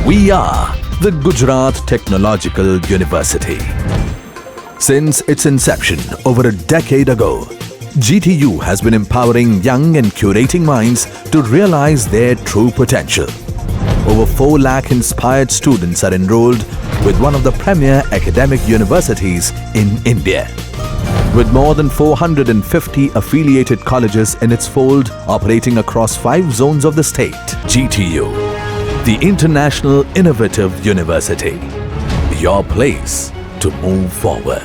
We are the Gujarat Technological University. Since its inception over a decade ago, GTU has been empowering young and curating minds to realize their true potential. Over 4 lakh inspired students are enrolled with one of the premier academic universities in India. With more than 450 affiliated colleges in its fold operating across 5 zones of the state, GTU, the International Innovative University, your place to move forward.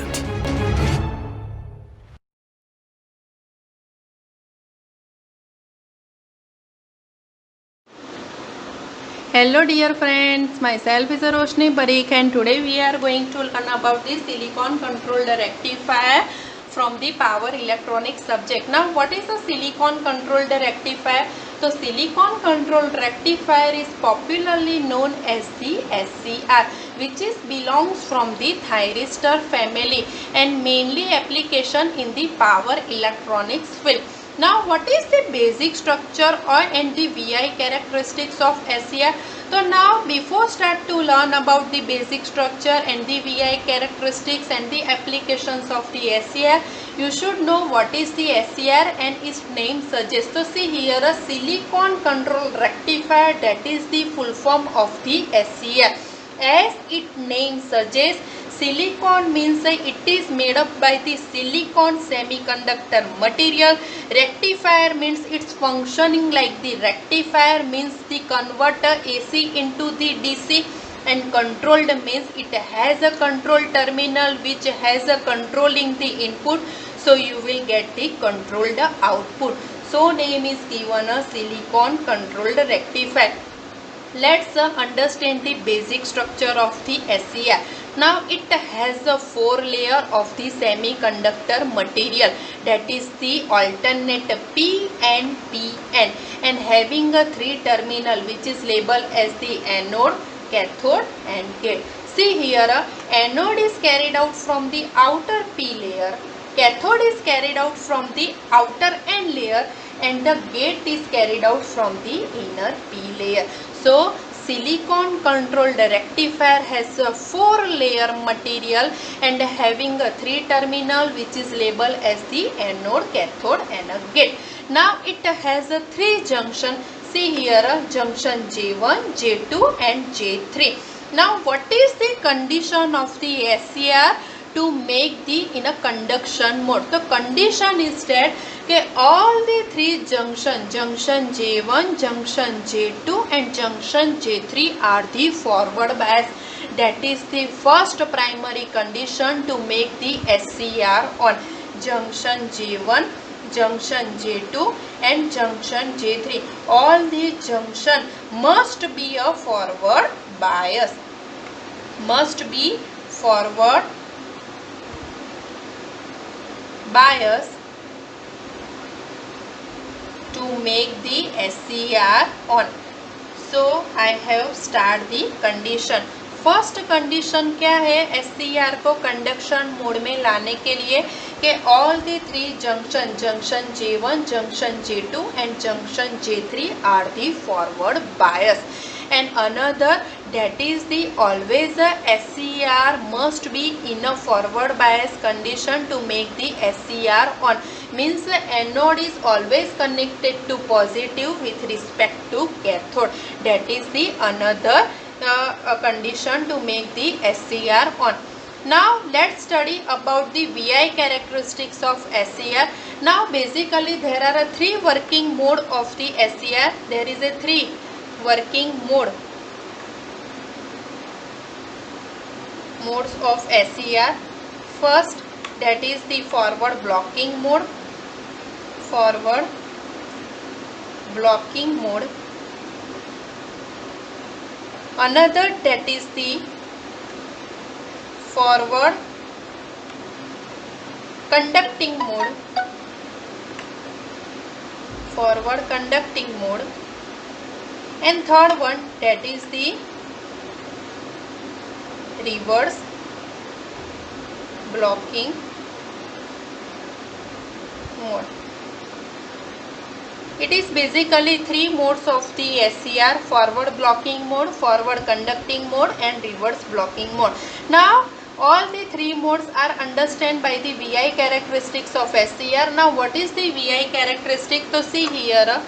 Hello dear friends, myself is Roshni Parikh and today we are going to learn about the silicon controlled rectifier from the power electronics subject. Now what is a silicon controlled rectifier? So silicon controlled rectifier is popularly known as the SCR, which belongs from the thyristor family and mainly application in the power electronics field. Now what is the basic structure and the VI characteristics of SCR? So now before start to learn about the basic structure and the VI characteristics and the applications of the SCR, you should know what is the SCR and its name suggests. So see here, a silicon control rectifier, that is the full form of the SCR. As its name suggests, silicon means it is made up by the silicon semiconductor material. Rectifier means it's functioning like the rectifier, means the converter AC into the DC, and controlled means it has a control terminal which has a controlling the input, so you will get the controlled output. So name is given a silicon controlled rectifier. Let's understand the basic structure of the SCR. Now it has a 4 layer of the semiconductor material, that is the alternate P and PN, and having a 3 terminal which is labeled as the anode, cathode and gate. See here, anode is carried out from the outer P layer, cathode is carried out from the outer N layer, and the gate is carried out from the inner P layer. So silicon controlled rectifier has a 4 layer material and having a 3 terminal which is labeled as the anode, cathode and a gate. Now it has a 3 junction. See here, junction J1, J2 and J3. Now what is the condition of the SCR to make the in a conduction mode? The condition is that all the 3 junction J1, junction J2 and junction J3 are the forward bias. That is the first primary condition to make the SCR on. Junction J1, junction J2 and junction J3, all the junction must be a forward bias, must be forward bias to make the SCR on. So I have start the condition. First condition क्या है SCR को conduction mode में लाने के लिए कि all the 3 junction J1, junction J2 and junction J3 are the forward bias. And another, that is the always a SCR must be in a forward bias condition to make the SCR on. Means the anode is always connected to positive with respect to cathode. That is the another condition to make the SCR on. Now let's study about the VI characteristics of SCR. Now basically there are 3 working mode of the SCR. There is a 3 working modes of SCR. First, that is the forward blocking mode. Forward blocking mode. Another, that is the forward conducting mode. Forward conducting mode. And third one, that is the reverse blocking mode. It is basically three modes of the SCR: forward blocking mode, forward conducting mode and reverse blocking mode. Now all the three modes are understood by the VI characteristics of SCR. Now what is the VI characteristic? So see here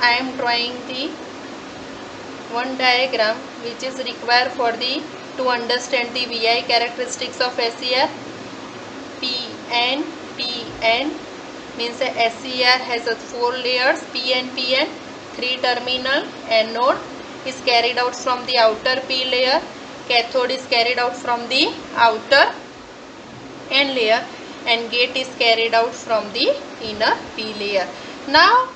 I am drawing the one diagram which is required for the to understand the VI characteristics of SCR. PN means the SCR has a 4 layers, PN, 3 terminal. Anode is carried out from the outer P layer, cathode is carried out from the outer N layer, and gate is carried out from the inner P layer. Now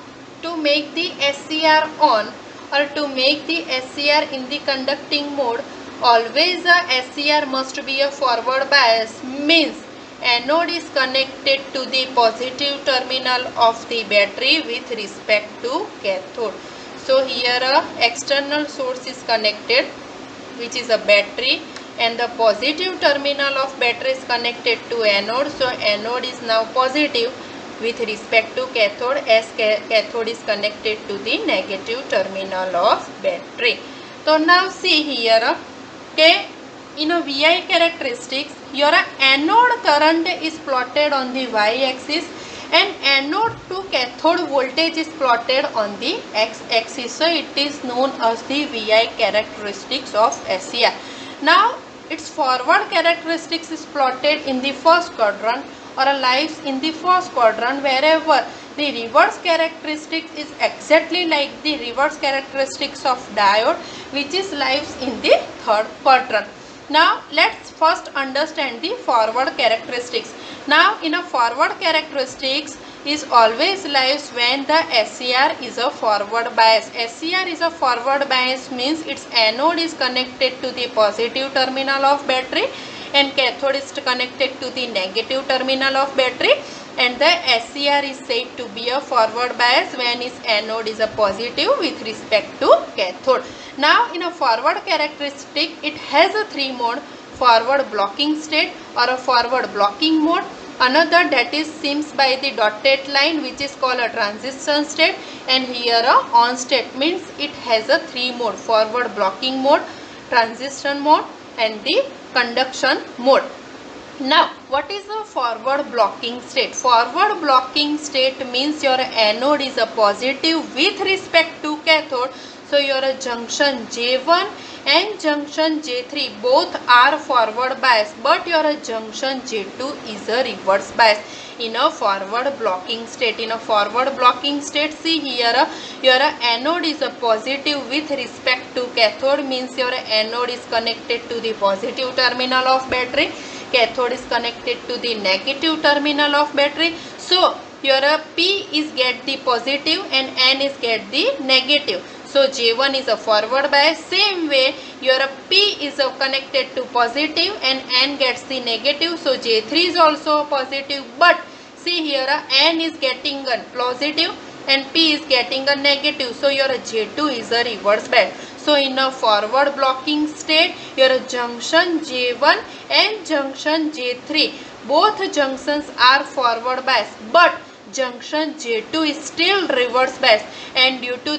to make the SCR on or to make the SCR in the conducting mode, always a SCR must be a forward bias, means anode is connected to the positive terminal of the battery with respect to cathode. So here a external source is connected, which is a battery, and the positive terminal of battery is connected to anode. So anode is now positive with respect to cathode, as cathode is connected to the negative terminal of battery. So now see here, okay, in a VI characteristics, your anode current is plotted on the y-axis and anode to cathode voltage is plotted on the x-axis. So it is known as the VI characteristics of SCR. Now its forward characteristics is plotted in the first quadrant or lies in the first quadrant, wherever the reverse characteristics is exactly like the reverse characteristics of diode, which is lies in the third quadrant. Now let's first understand the forward characteristics. Now in a forward characteristics is always lies when the SCR is a forward bias. SCR is a forward bias means its anode is connected to the positive terminal of battery and cathode is connected to the negative terminal of battery, and the SCR is said to be a forward bias when its anode is a positive with respect to cathode. Now in a forward characteristic, it has a 3 mode: forward blocking state or a forward blocking mode, another that is seems by the dotted line, which is called a transition state, and here a on state, means it has a 3 mode: forward blocking mode, transition mode and the conduction mode. Now what is a forward blocking state? Forward blocking state means your anode is a positive with respect to cathode. So your junction J1 and junction J3 both are forward bias, but your junction J2 is a reverse bias in a forward blocking state. In a forward blocking state, see here your anode is a positive with respect to cathode, means your anode is connected to the positive terminal of battery, cathode is connected to the negative terminal of battery. So your P is get the positive and N is get the negative. So J1 is a forward bias. Same way your P is connected to positive and N gets the negative. So J3 is also positive, but see here N is getting a positive and P is getting a negative. So your J2 is a reverse bias. So in a forward blocking state, your junction J1 and junction J3, both junctions are forward bias, but junction J2 is still reverse bias, and due to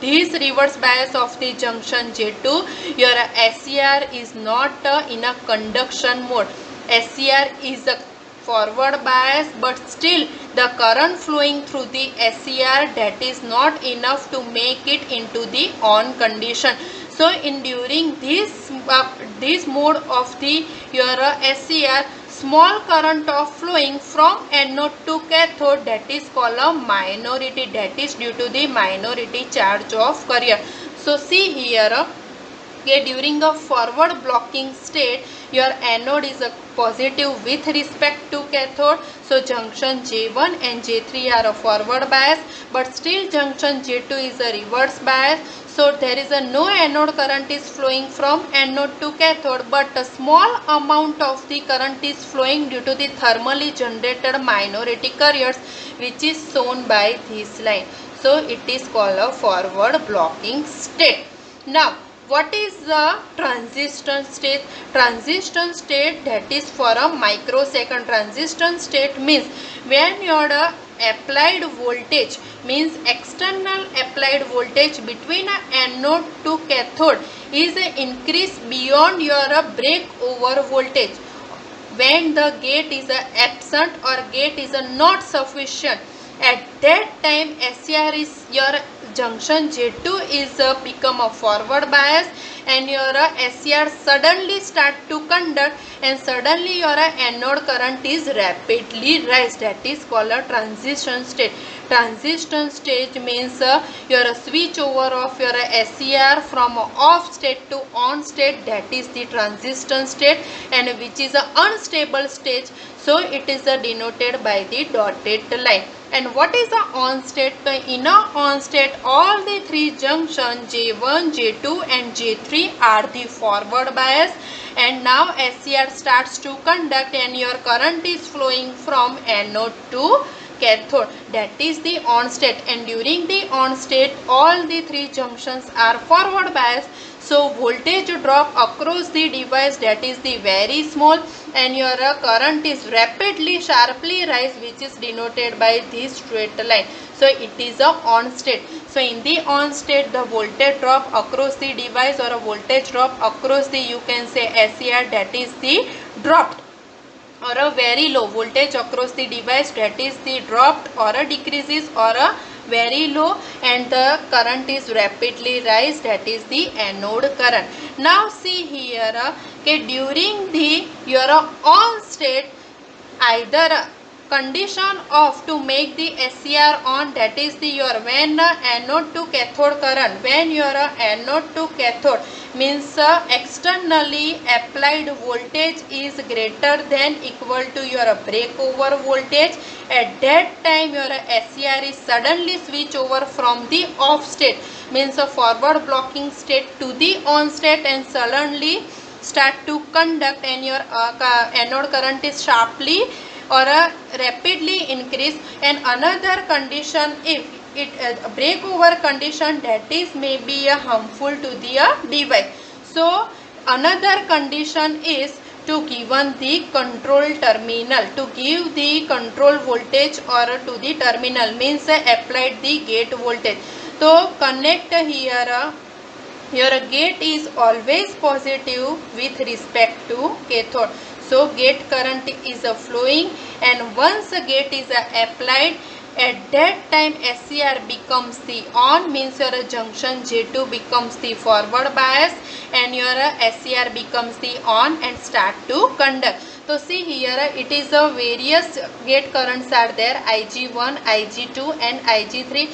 this reverse bias of the junction J2, your SCR is not in a conduction mode. SCR is a forward bias, but still the current flowing through the SCR, that is not enough to make it into the on condition. So in during this mode of the your SCR, small current of flowing from anode to cathode, that is called a minority, that is due to the minority charge of carrier. So see here, okay, during a forward blocking state, your anode is a positive with respect to cathode. So junction J1 and J3 are a forward bias, but still junction J2 is a reverse bias. So there is a no anode current is flowing from anode to cathode, but a small amount of the current is flowing due to the thermally generated minority carriers, which is shown by this line. So it is called a forward blocking state. Now what is the transition state? Transition state, that is for a microsecond. Transition state means when your applied voltage means external applied voltage between a anode to cathode is increased beyond your breakover voltage when the gate is absent or gate is not sufficient. At that time SCR is your junction J2 is become a forward bias and your SCR suddenly start to conduct and suddenly your anode current is rapidly rise. That is called a transition state. Transition state means your switch over of your SCR from off state to on state, that is the transition state, and which is an unstable state, so it is denoted by the dotted line. And what is the on state? In a on state all the three junctions J1, J2 and J3 are the forward bias, and now SCR starts to conduct and your current is flowing from anode to cathode, that is the on state. And during the on state all the three junctions are forward bias, so voltage drop across the device, that is the very small, and your current is rapidly sharply rise, which is denoted by this straight line. So it is a on state. So in the on state the voltage drop across the device or a voltage drop across the, you can say, SCR, that is the dropped, or a very low voltage across the device, that is the dropped or a decreases or a very low, and the current is rapidly rise, that is the anode current. Now see here, okay, during the your on state either condition of to make the SCR on, that is the your when anode to cathode current, when your anode to cathode means externally applied voltage is greater than equal to your breakover voltage. At that time your SCR is suddenly switch over from the off state means a forward blocking state to the on state and suddenly start to conduct, and your anode current is sharply or rapidly increase. And another condition, if it breakover condition, that is may be harmful to the device. So another condition is to given the control terminal, to give the control voltage or to the terminal means applied the gate voltage. So connect here, your gate is always positive with respect to cathode. So gate current is flowing, and once a gate is applied, at that time SCR becomes the on, means your junction J2 becomes the forward bias and your SCR becomes the on and start to conduct. So see here, it is a various gate currents are there, IG1, IG2 and IG3.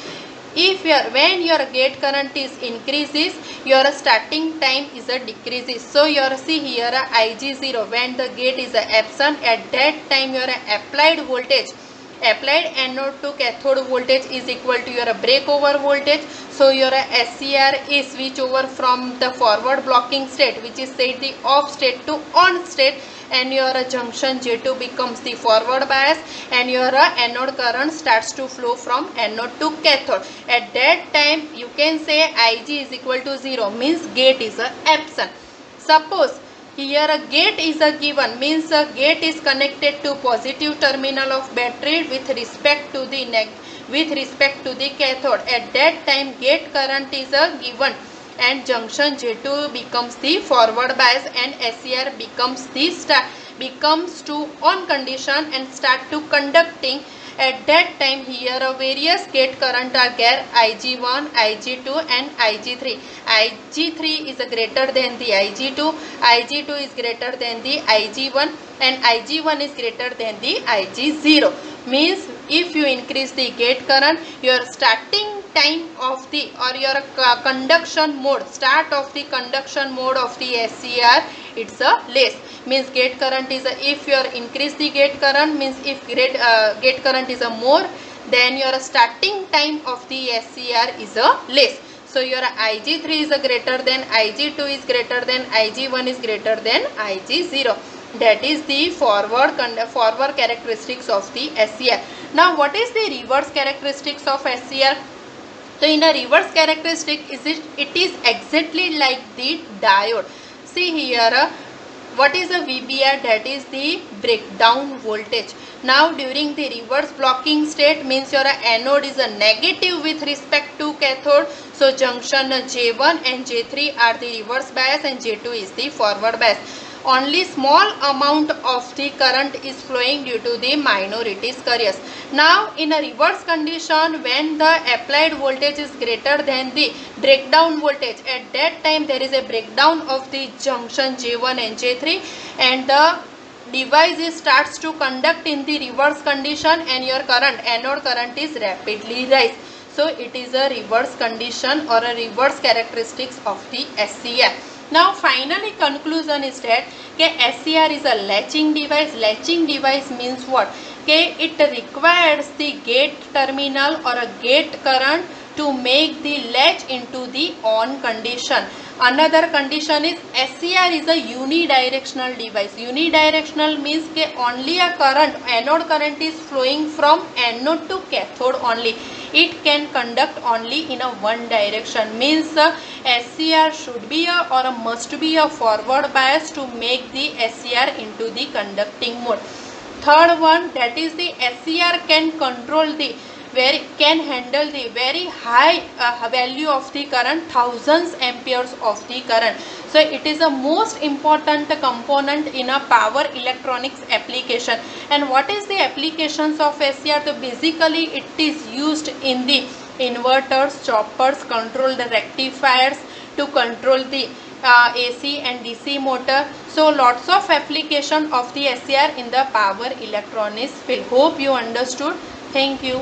If when your gate current is increases, your starting time is a decreases. So your see here IG0, when the gate is absent, at that time your applied voltage, applied anode to cathode voltage is equal to your breakover voltage. So your SCR is switch over from the forward blocking state, which is say the off state, to on state, and your junction J2 becomes the forward bias and your anode current starts to flow from anode to cathode. At that time you can say Ig is equal to 0, means gate is absent. Suppose here a gate is given, means a gate is connected to positive terminal of battery with respect to the cathode. At that time gate current is given and junction J2 becomes the forward bias and SCR becomes the becomes to on condition and start to conducting. At that time here various gate current are there, IG1, IG2 and IG3. IG3 is greater than the IG2, IG2 is greater than the IG1 and IG1 is greater than the IG0. Means if you increase the gate current, your starting time of the or your conduction mode, start of the conduction mode of the SCR, it's a less, means gate current is if you increase the gate current, means if gate current is more, then your starting time of the SCR is less. So your IG3 is greater than, IG2 is greater than, IG1 is greater than IG0. That is the forward characteristics of the SCR. Now what is the reverse characteristics of SCR? So in a reverse characteristic, it is exactly like the diode. See here, What is a VBR? That is the breakdown voltage. Now during the reverse blocking state means your anode is a negative with respect to cathode. So junction J1 and J3 are the reverse bias and J2 is the forward bias. Only small amount of the current is flowing due to the minorities carriers. Now in a reverse condition, when the applied voltage is greater than the breakdown voltage, at that time there is a breakdown of the junction J1 and J3 and the device starts to conduct in the reverse condition and your current, anode current, is rapidly rise. So it is a reverse condition or a reverse characteristics of the SCR. Now finally conclusion is that SCR is a latching device. Latching device means what? It requires the gate terminal or a gate current to make the latch into the on condition. Another condition is SCR is a unidirectional device. Unidirectional means only a current, anode current is flowing from anode to cathode only. It can conduct only in a one direction. Means SCR should be a or a must be a forward bias to make the SCR into the conducting mode. Third one, that is the SCR can control the can handle the very high value of the current, thousands amperes of the current. So it is a most important component in a power electronics application. And what is the applications of SCR? So basically it is used in the inverters, choppers, control the rectifiers, to control the AC and DC motor. So lots of application of the SCR in the power electronics field. Hope you understood. Thank you.